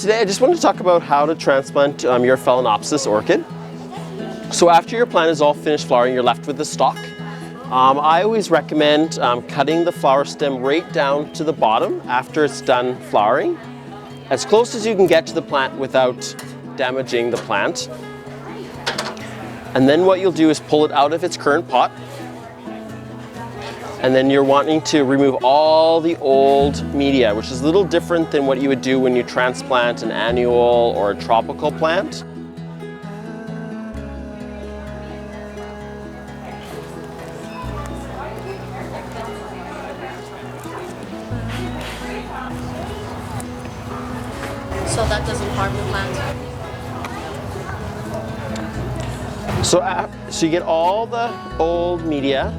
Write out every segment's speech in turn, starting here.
Today I just wanted to talk about how to transplant your Phalaenopsis orchid. So after your plant is all finished flowering, you're left with the stalk. I always recommend cutting the flower stem right down to the bottom after it's done flowering, as close as you can get to the plant without damaging the plant. And then what you'll do is pull it out of its current pot. And then you're wanting to remove all the old media, which is a little different than what you would do when you transplant an annual or a tropical plant. So that doesn't harm the plant? So you get all the old media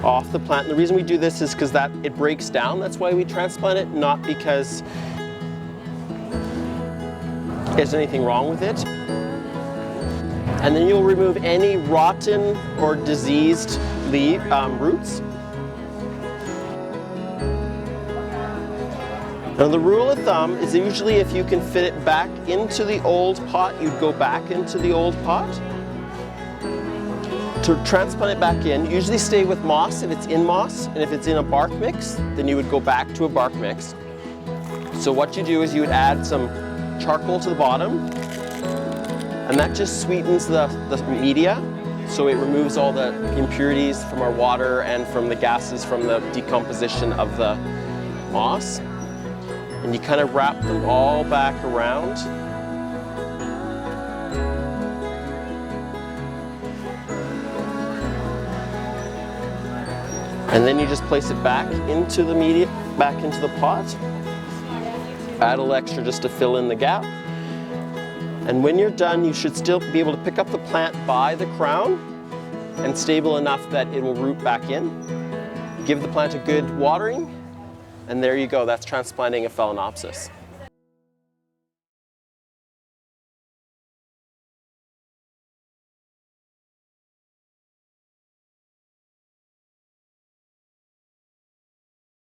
off the plant. And the reason we do this is because it breaks down. That's why we transplant it, not because there's anything wrong with it. And then you'll remove any rotten or diseased roots. Now the rule of thumb is usually if you can fit it back into the old pot, you'd go back into the old pot. To transplant it back in, usually stay with moss if it's in moss, and if it's in a bark mix, then you would go back to a bark mix. So what you do is you would add some charcoal to the bottom, and that just sweetens the media, so it removes all the impurities from our water and from the gases from the decomposition of the moss. And you kind of wrap them all back around. And then you just place it back into the media, back into the pot. Add a little extra just to fill in the gap. And when you're done, you should still be able to pick up the plant by the crown and stable enough that it will root back in. Give the plant a good watering, and there you go, that's transplanting a Phalaenopsis.